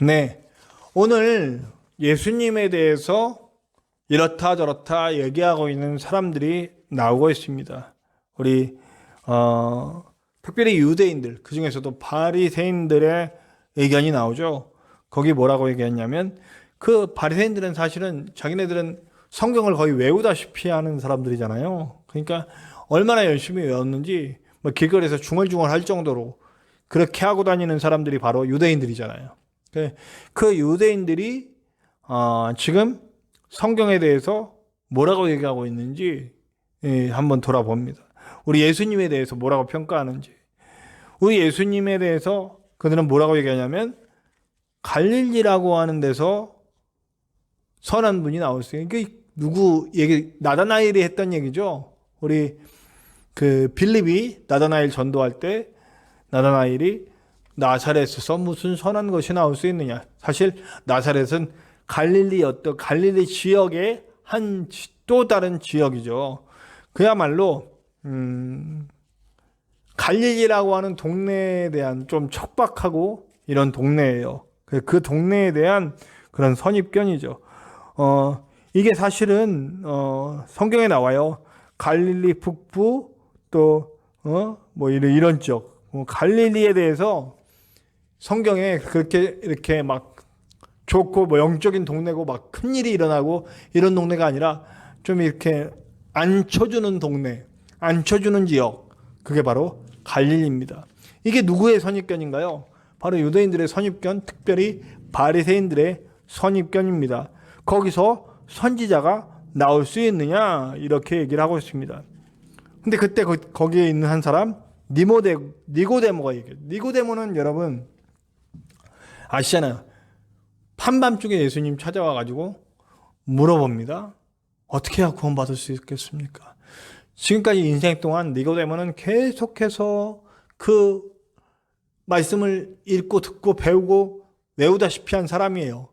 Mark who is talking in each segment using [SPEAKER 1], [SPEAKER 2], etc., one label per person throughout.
[SPEAKER 1] 네, 오늘 예수님에 대해서 이렇다 저렇다 얘기하고 있는 사람들이 나오고 있습니다. 우리 특별히 유대인들, 그 중에서도 바리새인들의 의견이 나오죠. 거기 뭐라고 얘기했냐면 그 바리새인들은 사실은 자기네들은 성경을 거의 외우다시피 하는 사람들이잖아요. 그러니까 얼마나 열심히 외웠는지 뭐 길거리에서 중얼중얼 할 정도로 그렇게 하고 다니는 사람들이 바로 유대인들이잖아요. 그 유대인들이 지금 성경에 대해서 뭐라고 얘기하고 있는지 한번 돌아봅니다. 우리 예수님에 대해서 뭐라고 평가하는지. 우리 예수님에 대해서 그들은 뭐라고 얘기하냐면 갈릴리라고 하는 데서 선한 분이 나왔어요. 이게 누구 얘기, 나다나엘이 했던 얘기죠. 우리 그 빌립이 나다나엘 전도할 때 나다나엘이 나사렛에서 무슨 선한 것이 나올 수 있느냐. 사실 나사렛은 갈릴리 지역의 한 또 다른 지역이죠. 그야말로 갈릴리라고 하는 동네에 대한 좀 척박하고 이런 동네예요. 그 동네에 대한 그런 선입견이죠. 이게 사실은 성경에 나와요. 갈릴리 북부 또 뭐 이런 지역 갈릴리에 대해서 성경에 그렇게 이렇게 막 좋고 뭐 영적인 동네고 막 큰일이 일어나고 이런 동네가 아니라 좀 이렇게 앉혀주는 동네, 앉혀주는 지역, 그게 바로 갈릴리입니다. 이게 누구의 선입견인가요? 바로 유대인들의 선입견, 특별히 바리새인들의 선입견입니다. 거기서 선지자가 나올 수 있느냐 이렇게 얘기를 하고 있습니다. 근데 그때 거기에 있는 한 사람 니고데모가 얘기해요. 니고데모는 여러분 아시잖아요. 한밤중에 예수님 찾아와가지고 물어봅니다. 어떻게 해야 구원받을 수 있겠습니까? 지금까지 인생 동안 니고데모는 계속해서 그 말씀을 읽고 듣고 배우고 외우다시피 한 사람이에요.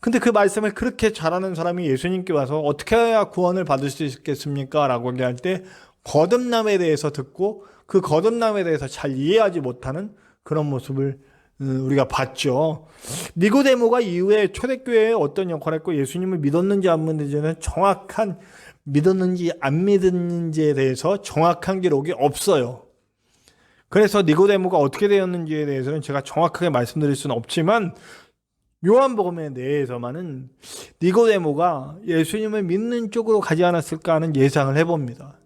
[SPEAKER 1] 근데 그 말씀을 그렇게 잘하는 사람이 예수님께 와서 어떻게 해야 구원을 받을 수 있겠습니까? 라고 얘기할 때 거듭남에 대해서 듣고 그 거듭남에 대해서 잘 이해하지 못하는 그런 모습을 우리가 봤죠. 니고데모가 이후에 초대교회에 어떤 역할을 했고 예수님을 믿었는지 안 믿었는지는 정확한 믿었는지 안 믿었는지에 대해서 정확한 기록이 없어요. 그래서 니고데모가 어떻게 되었는지에 대해서는 제가 정확하게 말씀드릴 수는 없지만 요한복음에 대해서만은 니고데모가 예수님을 믿는 쪽으로 가지 않았을까 하는 예상을 해봅니다.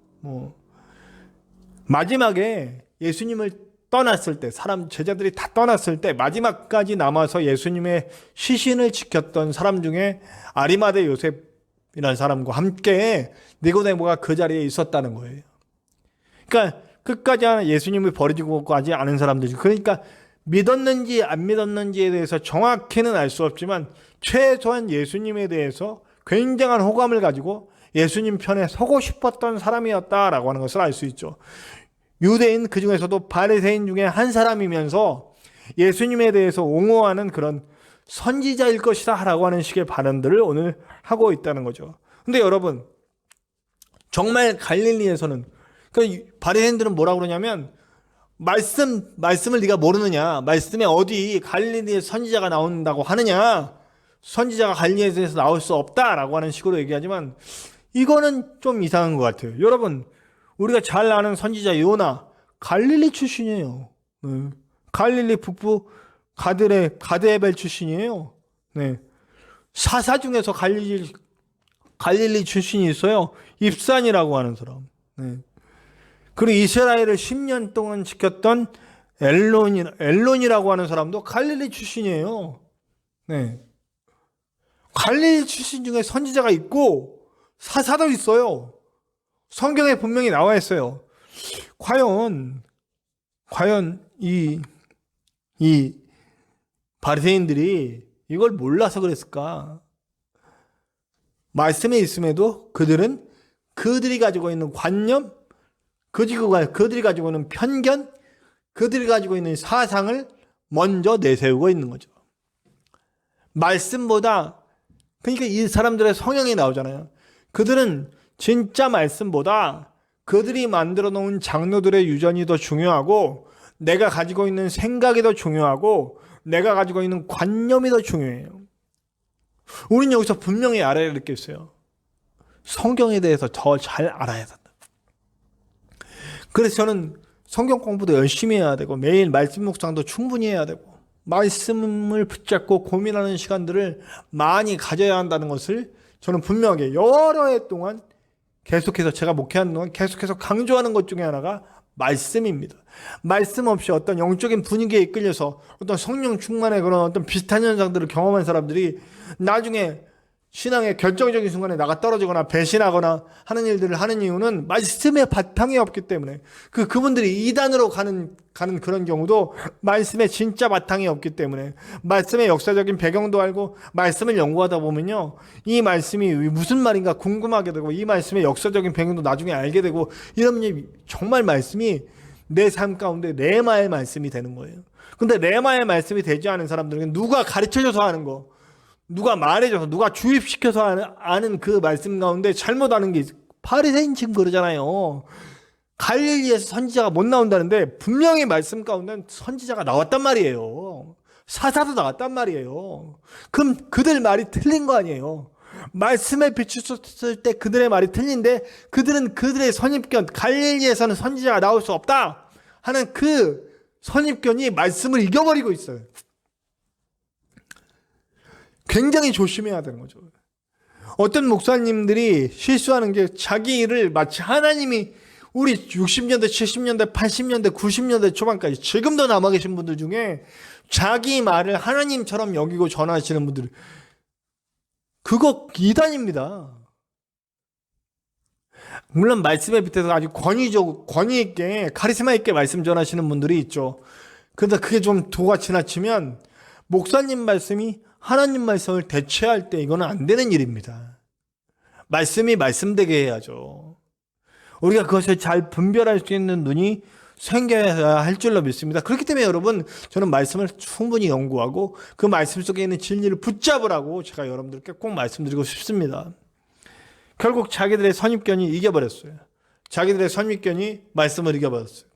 [SPEAKER 1] 마지막에 예수님을 떠났을 때, 제자들이 다 떠났을 때 마지막까지 남아서 예수님의 시신을 지켰던 사람 중에 아리마대 요셉이라는 사람과 함께 니고데모가 그 자리에 있었다는 거예요. 그러니까 끝까지 예수님을 버리고 가지 않은 사람들이, 그러니까 믿었는지 안 믿었는지에 대해서 정확히는 알 수 없지만 최소한 예수님에 대해서 굉장한 호감을 가지고 예수님 편에 서고 싶었던 사람이었다라고 하는 것을 알 수 있죠. 유대인 그 중에서도 바리새인 중에 한 사람이면서 예수님에 대해서 옹호하는 그런 선지자일 것이다 라고 하는 식의 발언들을 오늘 하고 있다는 거죠. 근데 여러분 정말 갈릴리에서는 바리새인들은 뭐라고 그러냐면 말씀을 네가 모르느냐, 말씀에 어디 갈릴리에 선지자가 나온다고 하느냐, 선지자가 갈릴리에서 나올 수 없다라고 하는 식으로 얘기하지만 이거는 좀 이상한 것 같아요. 여러분 우리가 잘 아는 선지자 요나 갈릴리 출신이에요. 갈릴리 북부 가드에벨 출신이에요. 네. 사사 중에서 갈릴리 출신이 있어요. 입산이라고 하는 사람. 네. 그리고 이스라엘을 10년 동안 지켰던 엘론이라고 하는 사람도 갈릴리 출신이에요. 네. 갈릴리 출신 중에 선지자가 있고 사사도 있어요. 성경에 분명히 나와 있어요. 과연 이 바리새인들이 이걸 몰라서 그랬을까? 말씀에 있음에도 그들이 가지고 있는 관념, 그들이 가지고 있는 편견, 그들이 가지고 있는 사상을 먼저 내세우고 있는 거죠. 말씀보다, 그러니까 이 사람들의 성향이 나오잖아요. 그들은 진짜 말씀보다 그들이 만들어 놓은 장로들의 유전이 더 중요하고 내가 가지고 있는 생각이 더 중요하고 내가 가지고 있는 관념이 더 중요해요. 우리는 여기서 분명히 알아야 될 게 있어요. 성경에 대해서 더 잘 알아야 된다. 그래서 저는 성경 공부도 열심히 해야 되고 매일 말씀 묵상도 충분히 해야 되고 말씀을 붙잡고 고민하는 시간들을 많이 가져야 한다는 것을 저는 분명하게 여러 해 동안 계속해서 제가 목회하는 동안 계속해서 강조하는 것 중에 하나가 말씀입니다. 말씀 없이 어떤 영적인 분위기에 이끌려서 어떤 성령 충만의 그런 어떤 비슷한 현상들을 경험한 사람들이 나중에 신앙의 결정적인 순간에 나가 떨어지거나 배신하거나 하는 일들을 하는 이유는 말씀의 바탕이 없기 때문에 그분들이 이단으로 가는 그런 경우도 말씀의 진짜 바탕이 없기 때문에 말씀의 역사적인 배경도 알고 말씀을 연구하다 보면요 이 말씀이 무슨 말인가 궁금하게 되고 이 말씀의 역사적인 배경도 나중에 알게 되고 이러면 정말 말씀이 내 삶 가운데 레마의 말씀이 되는 거예요. 근데 레마의 말씀이 되지 않은 사람들은 누가 가르쳐줘서 하는 거 누가 말해줘서 누가 주입시켜서 아는 그 말씀 가운데 잘못하는 게 바리새인 지금 그러잖아요. 갈릴리에서 선지자가 못 나온다는데 분명히 말씀 가운데 선지자가 나왔단 말이에요. 사사도 나왔단 말이에요. 그럼 그들 말이 틀린 거 아니에요. 말씀에 비추었을 때 그들의 말이 틀린데 그들은 그들의 선입견 갈릴리에서는 선지자가 나올 수 없다 하는 그 선입견이 말씀을 이겨버리고 있어요. 굉장히 조심해야 되는 거죠. 어떤 목사님들이 실수하는 게 자기 일을 마치 하나님이 우리 60년대, 70년대, 80년대, 90년대 초반까지 지금도 남아 계신 분들 중에 자기 말을 하나님처럼 여기고 전하시는 분들 그거 이단입니다. 물론 말씀에 밑에서 아주 권위 있게 카리스마 있게 말씀 전하시는 분들이 있죠. 그런데 그게 좀 도가 지나치면 목사님 말씀이 하나님 말씀을 대체할 때 이거는 안 되는 일입니다. 말씀이 말씀되게 해야죠. 우리가 그것을 잘 분별할 수 있는 눈이 생겨야 할 줄로 믿습니다. 그렇기 때문에 여러분 저는 말씀을 충분히 연구하고 그 말씀 속에 있는 진리를 붙잡으라고 제가 여러분들께 꼭 말씀드리고 싶습니다. 결국 자기들의 선입견이 이겨버렸어요. 자기들의 선입견이 말씀을 이겨버렸어요.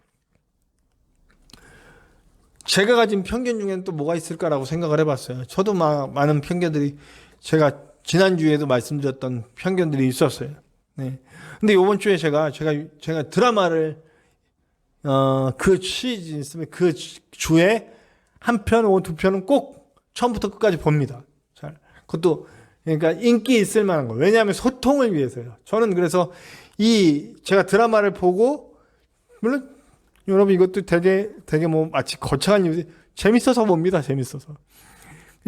[SPEAKER 1] 제가 가진 편견 중에는 또 뭐가 있을까라고 생각을 해봤어요. 저도 많은 편견들이 제가 지난주에도 말씀드렸던 편견들이 있었어요. 네. 근데 이번 주에 제가 드라마를 그 시즌 있으면 그 주에 한 편, 두 편은 꼭 처음부터 끝까지 봅니다. 잘. 그것도 그러니까 인기 있을 만한 거. 왜냐하면 소통을 위해서요. 저는 그래서 제가 드라마를 보고 물론 여러분 이것도 되게 뭐 마치 거창한 이유 재밌어서 봅니다. 재밌어서.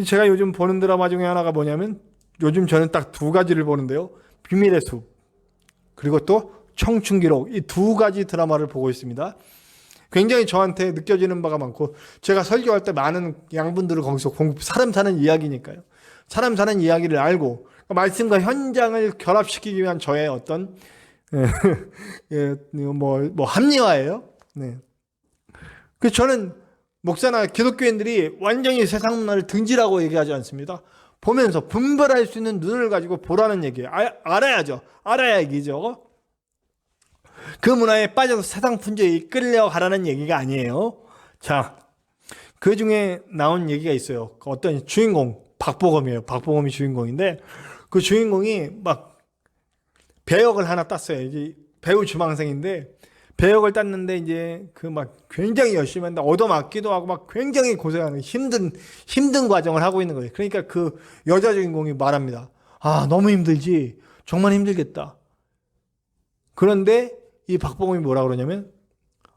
[SPEAKER 1] 제가 요즘 보는 드라마 중에 하나가 뭐냐면 요즘 저는 딱 두 가지를 보는데요. 비밀의 숲 그리고 또 청춘기록 이 두 가지 드라마를 보고 있습니다. 굉장히 저한테 느껴지는 바가 많고 제가 설교할 때 많은 양분들을 거기서 사람 사는 이야기니까요. 사람 사는 이야기를 알고 말씀과 현장을 결합시키기 위한 저의 어떤 뭐 합리화예요. 네. 그 저는 목사나 기독교인들이 완전히 세상 문화를 등지라고 얘기하지 않습니다. 보면서 분별할 수 있는 눈을 가지고 보라는 얘기예요. 알아야죠. 알아야 얘기죠. 그 문화에 빠져서 세상 분주에 이끌려가라는 얘기가 아니에요. 자, 그 중에 나온 얘기가 있어요. 어떤 주인공 박보검이에요. 박보검이 주인공인데 그 주인공이 막 배역을 하나 땄어요. 이제 배우 지망생인데 배역을 땄는데 이제 그 막 굉장히 열심히 한다. 얻어맞기도 하고 막 굉장히 고생하는 힘든 과정을 하고 있는 거예요. 그러니까 그 여자 주인공이 말합니다. 아, 너무 힘들지. 정말 힘들겠다. 그런데 이 박보검이 뭐라 그러냐면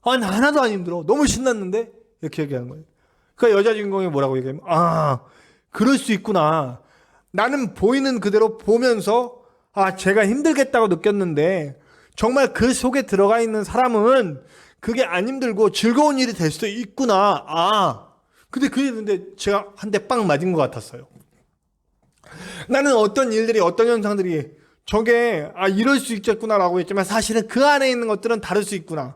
[SPEAKER 1] 아니 하나도 안 힘들어. 너무 신났는데 이렇게 얘기하는 거예요. 그 여자 주인공이 뭐라고 얘기하면 아, 그럴 수 있구나. 나는 보이는 그대로 보면서 아, 제가 힘들겠다고 느꼈는데 정말 그 속에 들어가 있는 사람은 그게 안 힘들고 즐거운 일이 될 수도 있구나. 아, 근데 제가 한 대 빵 맞은 것 같았어요. 나는 어떤 일들이 어떤 현상들이 저게 이럴 수 있겠구나라고 했지만 사실은 그 안에 있는 것들은 다를 수 있구나.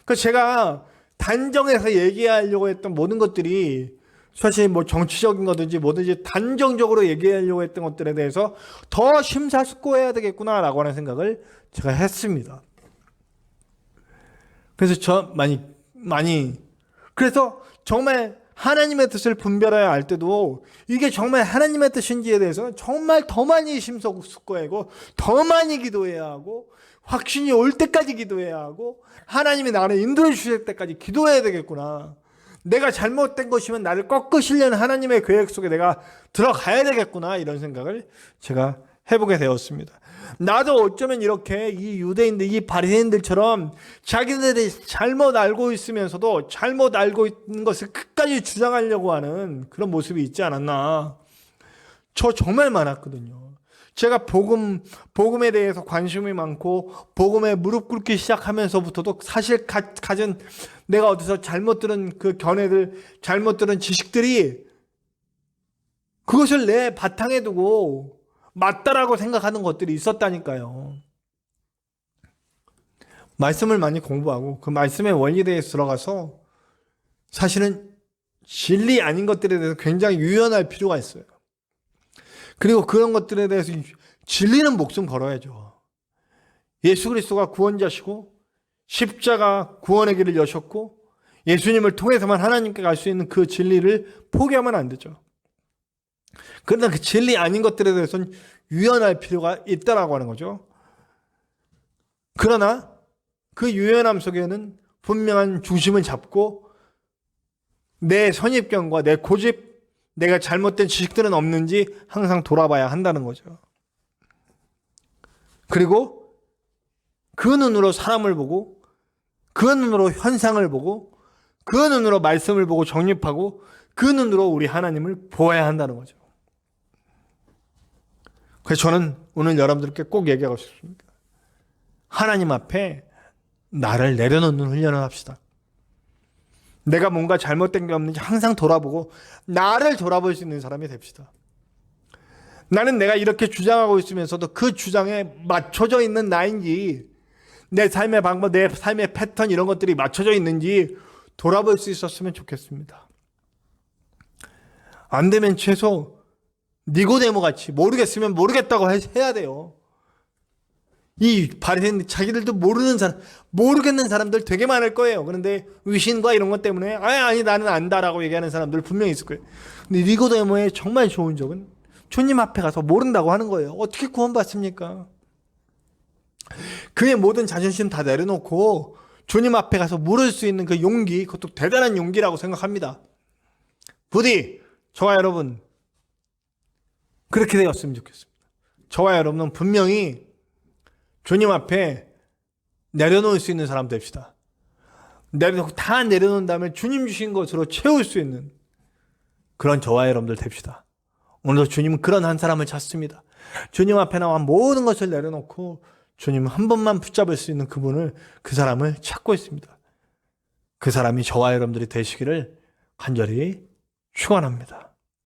[SPEAKER 1] 그러니까 제가 단정해서 얘기하려고 했던 모든 것들이 사실 뭐 정치적인 거든지 뭐든지 단정적으로 얘기하려고 했던 것들에 대해서 더 심사숙고해야 되겠구나라고 하는 생각을 제가 했습니다. 그래서 그래서 정말 하나님의 뜻을 분별해야 할 때도 이게 정말 하나님의 뜻인지에 대해서는 정말 더 많이 심석숙고하고 더 많이 기도해야 하고 확신이 올 때까지 기도해야 하고 하나님이 나를 인도해 주실 때까지 기도해야 되겠구나. 내가 잘못된 것이면 나를 꺾으시려는 하나님의 계획 속에 내가 들어가야 되겠구나, 이런 생각을 제가 해보게 되었습니다. 나도 어쩌면 이렇게 이 유대인들, 이 바리새인들처럼 자기들이 잘못 알고 있으면서도 잘못 알고 있는 것을 끝까지 주장하려고 하는 그런 모습이 있지 않았나. 저 정말 많았거든요. 제가 복음에 대해서 관심이 많고 복음에 무릎 꿇기 시작하면서부터도 사실 가진 내가 어디서 잘못 들은 그 견해들, 잘못 들은 지식들이 그것을 내 바탕에 두고 맞다라고 생각하는 것들이 있었다니까요. 말씀을 많이 공부하고 그 말씀의 원리에 대해서 들어가서 사실은 진리 아닌 것들에 대해서 굉장히 유연할 필요가 있어요. 그리고 그런 것들에 대해서 진리는 목숨 걸어야죠. 예수 그리스도가 구원자시고 십자가 구원의 길을 여셨고 예수님을 통해서만 하나님께 갈 수 있는 그 진리를 포기하면 안 되죠. 그러나 그 진리 아닌 것들에 대해서는 유연할 필요가 있다라고 하는 거죠. 그러나 그 유연함 속에는 분명한 중심을 잡고 내 선입견과 내 고집, 내가 잘못된 지식들은 없는지 항상 돌아봐야 한다는 거죠. 그리고 그 눈으로 사람을 보고 그 눈으로 현상을 보고 그 눈으로 말씀을 보고 정립하고 그 눈으로 우리 하나님을 보아야 한다는 거죠. 그래서 저는 오늘 여러분들께 꼭 얘기하고 싶습니다. 하나님 앞에 나를 내려놓는 훈련을 합시다. 내가 뭔가 잘못된 게 없는지 항상 돌아보고 나를 돌아볼 수 있는 사람이 됩시다. 나는 내가 이렇게 주장하고 있으면서도 그 주장에 맞춰져 있는 나인지, 내 삶의 방법, 내 삶의 패턴 이런 것들이 맞춰져 있는지 돌아볼 수 있었으면 좋겠습니다. 안 되면 최소 니고데모 같이 모르겠으면 모르겠다고 해야 돼요. 이 바리새인들 자기들도 모르겠는 사람들 되게 많을 거예요. 그런데 의신과 이런 것 때문에 아니 나는 안다라고 얘기하는 사람들 분명히 있을 거예요. 근데 니고데모의 정말 좋은 점은 주님 앞에 가서 모른다고 하는 거예요. 어떻게 구원받습니까? 그의 모든 자존심 다 내려놓고 주님 앞에 가서 물을 수 있는 그 용기, 그것도 대단한 용기라고 생각합니다. 부디 저와 여러분 그렇게 되었으면 좋겠습니다. 저와 여러분은 분명히 주님 앞에 내려놓을 수 있는 사람 됩시다. 다 내려놓은 다음에 주님 주신 것으로 채울 수 있는 그런 저와 여러분들 됩시다. 오늘도 주님은 그런 한 사람을 찾습니다. 주님 앞에 나와 모든 것을 내려놓고 주님 한 번만 붙잡을 수 있는 그 사람을 찾고 있습니다. 그 사람이 저와 여러분들이 되시기를 간절히 축원합니다.